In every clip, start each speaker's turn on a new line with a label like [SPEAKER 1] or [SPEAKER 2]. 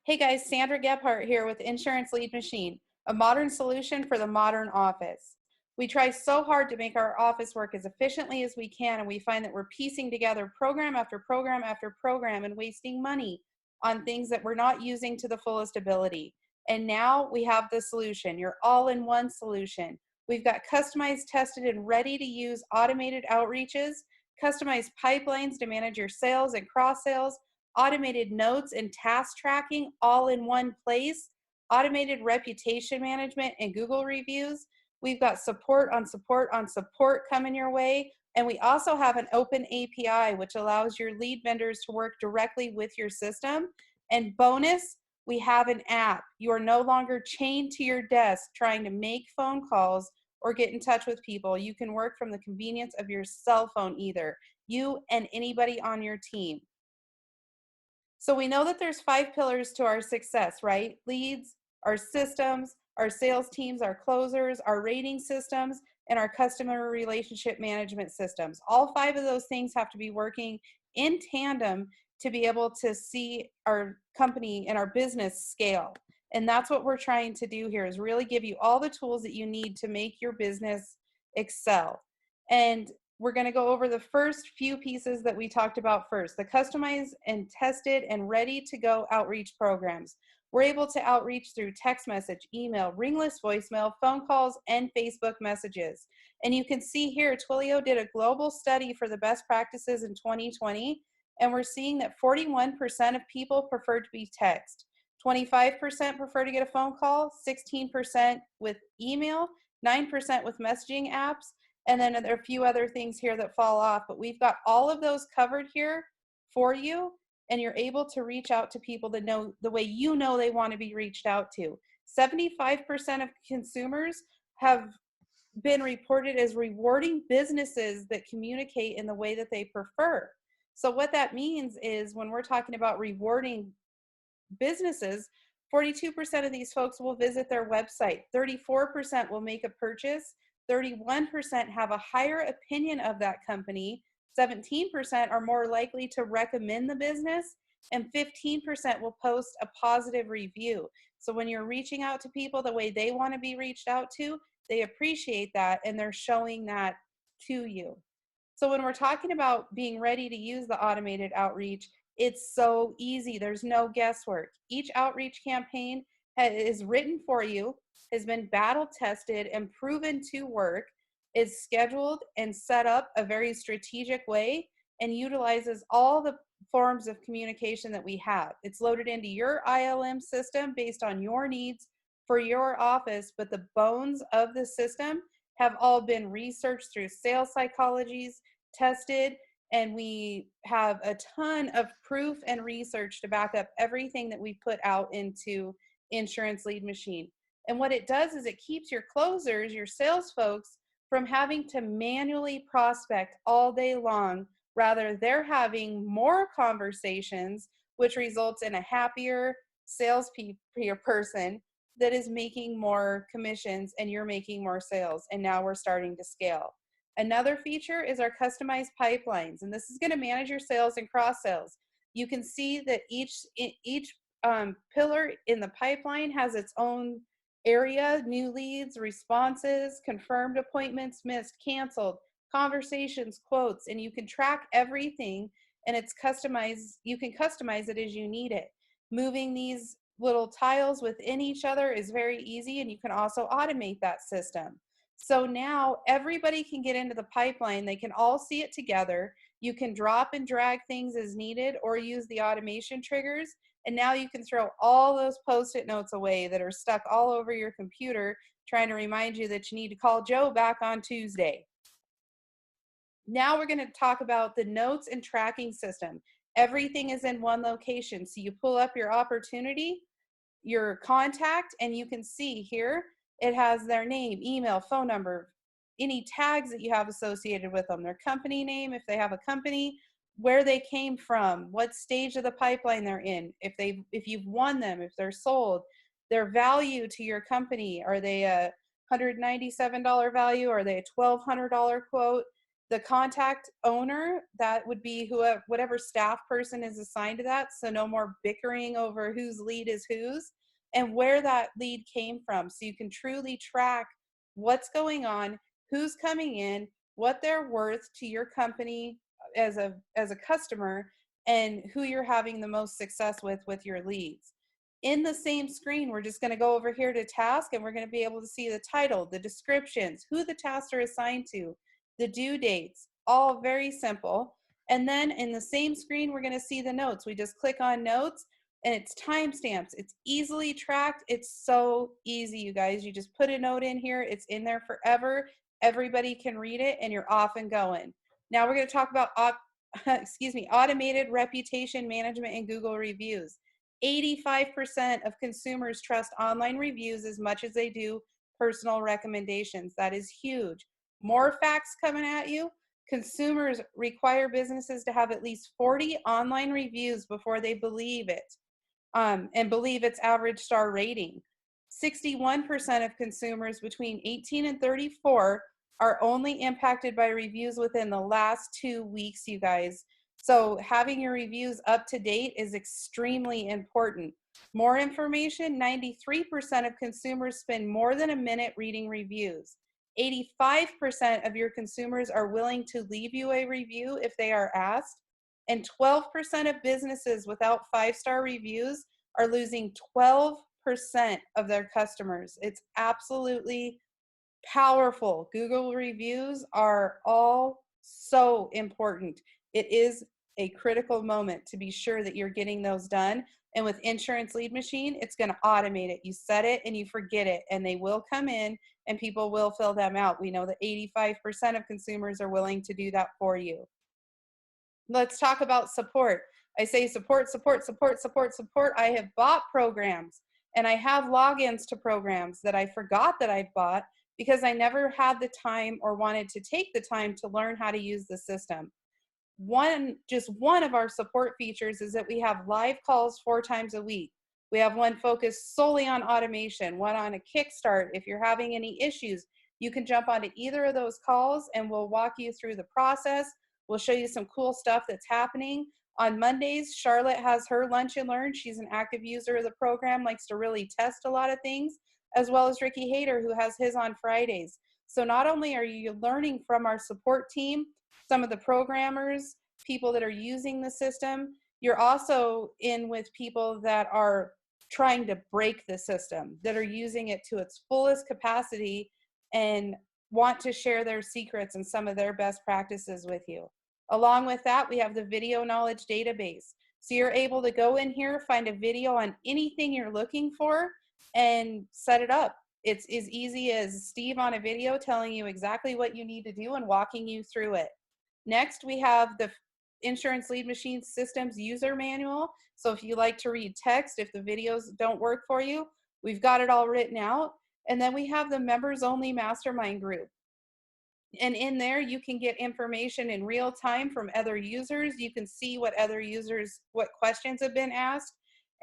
[SPEAKER 1] Hey guys, Sandra Gephardt here with Insurance Lead Machine, a modern solution for the modern office. We try so hard to make our office work as efficiently as we can, and we find that we're piecing together program after program after program and wasting money on things that we're not using to the fullest ability. And now we have the solution, your all-in-one solution. We've got customized, tested, and ready to use automated outreaches, customized pipelines to manage your sales and cross sales, automated notes and task tracking all in one place, automated reputation management and Google reviews. We've got support on support on support coming your way. And we also have an open API, which allows your lead vendors to work directly with your system. And bonus, we have an app. You are no longer chained to your desk trying to make phone calls or get in touch with people. You can work from the convenience of your cell phone either, you and anybody on your team. So we know that there's 5 pillars to our success, right? Leads, our systems, our sales teams, our closers, our rating systems, and our customer relationship management systems. All 5 of those things have to be working in tandem to be able to see our company and our business scale. And that's what we're trying to do here, is really give you all the tools that you need to make your business excel. And we're going to go over the first few pieces that we talked about first, the customized and tested and ready to go outreach programs. We're able to outreach through text message, email, ringless voicemail, phone calls, and Facebook messages. And you can see here, Twilio did a global study for the best practices in 2020, and we're seeing that 41% of people prefer to be text, 25% prefer to get a phone call, 16% with email, 9% with messaging apps, and then there are a few other things here that fall off, but we've got all of those covered here for you, and you're able to reach out to people that know the way you know they want to be reached out to. 75% of consumers have been reported as rewarding businesses that communicate in the way that they prefer. So what that means is when we're talking about rewarding businesses, 42% of these folks will visit their website, 34% will make a purchase, 31% have a higher opinion of that company, 17% are more likely to recommend the business, and 15% will post a positive review. So when you're reaching out to people the way they want to be reached out to, they appreciate that and they're showing that to you. So when we're talking about being ready to use the automated outreach, it's so easy. There's no guesswork. Each outreach campaign is written for you, has been battle tested and proven to work, is scheduled and set up a very strategic way, and utilizes all the forms of communication that we have. It's loaded into your ILM system based on your needs for your office, but the bones of the system have all been researched through sales psychologies, tested, and we have a ton of proof and research to back up everything that we put out into Insurance Lead Machine. And what it does is it keeps your closers, your sales folks, from having to manually prospect all day long. Rather, they're having more conversations, which results in a happier sales person that is making more commissions, and you're making more sales. And now we're starting to scale. Another feature is our customized pipelines, and this is going to manage your sales and cross sales. You can see that each pillar in the pipeline has its own area: new leads, responses, confirmed appointments, missed, canceled, conversations, quotes, and you can track everything, and it's customized. You can customize it as you need it. Moving these little tiles within each other is very easy, and you can also automate that system. So now everybody can get into the pipeline. They can all see it together. You can drop and drag things as needed or use the automation triggers. And now you can throw all those Post-it notes away that are stuck all over your computer trying to remind you that you need to call Joe back on Tuesday. Now we're going to talk about the notes and tracking system. Everything is in one location. So you pull up your opportunity, your contact, and you can see here it has their name, email, phone number, any tags that you have associated with them, their company name, if they have a company, where they came from, what stage of the pipeline they're in, if you've won them, if they're sold, their value to your company. Are they a $197 value? Are they a $1,200 quote? The contact owner, that would be whoever, whatever staff person is assigned to that. So no more bickering over whose lead is whose and where that lead came from. So you can truly track what's going on, who's coming in, what they're worth to your company as a customer, and who you're having the most success with your leads. In the same screen, we're just going to go over here to task, and we're going to be able to see the title, the descriptions, who the tasks are assigned to, the due dates, all very simple. And then in the same screen, we're going to see the notes. We just click on notes, and it's timestamps. It's easily tracked. It's so easy, you guys. You just put a note in here. It's in there forever. Everybody can read it, and you're off and going. Now we're going to talk about automated reputation management and Google reviews. 85% of consumers trust online reviews as much as they do personal recommendations. That is huge. More facts coming at you. Consumers require businesses to have at least 40 online reviews before they believe it, and believe its average star rating. 61% of consumers between 18 and 34 are only impacted by reviews within the last 2 weeks, you guys. So having your reviews up to date is extremely important. More information, 93% of consumers spend more than a minute reading reviews. 85% of your consumers are willing to leave you a review if they are asked. And 12% of businesses without 5-star reviews are losing 12% of their customers. It's absolutely powerful. Google reviews are all so important. It is a critical moment to be sure that you're getting those done. And with Insurance Lead Machine, it's going to automate it. You set it and you forget it, and they will come in and people will fill them out. We know that 85% of consumers are willing to do that for you. Let's talk about support. I say support, support, support, support, support. I have bought programs and I have logins to programs that I forgot that I bought because I never had the time or wanted to take the time to learn how to use the system. Just one of our support features is that we have live calls 4 times a week. We have one focused solely on automation, one on a kickstart. If you're having any issues, you can jump onto either of those calls and we'll walk you through the process. We'll show you some cool stuff that's happening. On Mondays, Charlotte has her Lunch and Learn. She's an active user of the program, likes to really test a lot of things, as well as Ricky Hayter, who has his on Fridays. So not only are you learning from our support team, some of the programmers, people that are using the system, you're also in with people that are trying to break the system, that are using it to its fullest capacity and want to share their secrets and some of their best practices with you. Along with that, we have the video knowledge database. So you're able to go in here, find a video on anything you're looking for, and set it up. It's as easy as Steve on a video telling you exactly what you need to do and walking you through it. Next, we have the Insurance Lead Machine Systems User Manual. So if you like to read text, if the videos don't work for you, we've got it all written out. And then we have the members only mastermind group. And in there, you can get information in real time from other users. You can see what other users, what questions have been asked,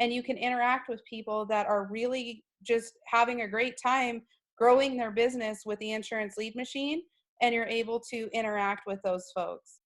[SPEAKER 1] and you can interact with people that are really just having a great time growing their business with the Insurance Lead Machine, and you're able to interact with those folks.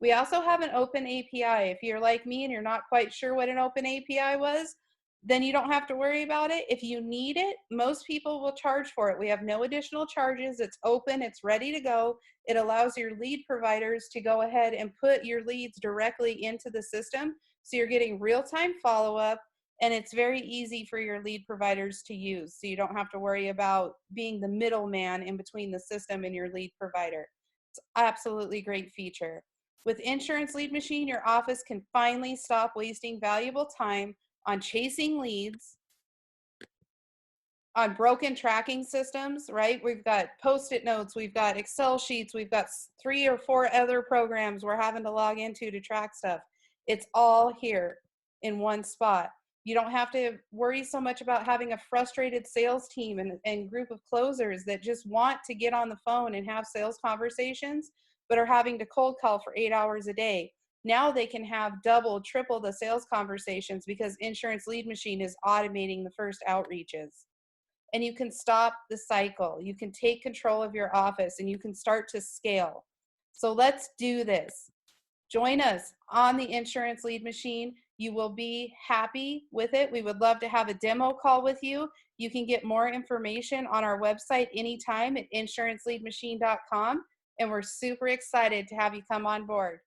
[SPEAKER 1] We also have an open API. If you're like me and you're not quite sure what an open API was, then you don't have to worry about it. If you need it, most people will charge for it. We have no additional charges. It's open, it's ready to go. It allows your lead providers to go ahead and put your leads directly into the system. So you're getting real-time follow-up, and it's very easy for your lead providers to use. So you don't have to worry about being the middleman in between the system and your lead provider. It's absolutely great feature. With Insurance Lead Machine, your office can finally stop wasting valuable time on chasing leads, on broken tracking systems, right? We've got Post-it notes, we've got Excel sheets, we've got 3 or 4 other programs we're having to log into to track stuff. It's all here in one spot. You don't have to worry so much about having a frustrated sales team and group of closers that just want to get on the phone and have sales conversations, but are having to cold call for 8 hours a day. Now they can have double, triple the sales conversations because Insurance Lead Machine is automating the first outreaches. And you can stop the cycle. You can take control of your office and you can start to scale. So let's do this. Join us on the Insurance Lead Machine. You will be happy with it. We would love to have a demo call with you. You can get more information on our website anytime at insuranceleadmachine.com. And we're super excited to have you come on board.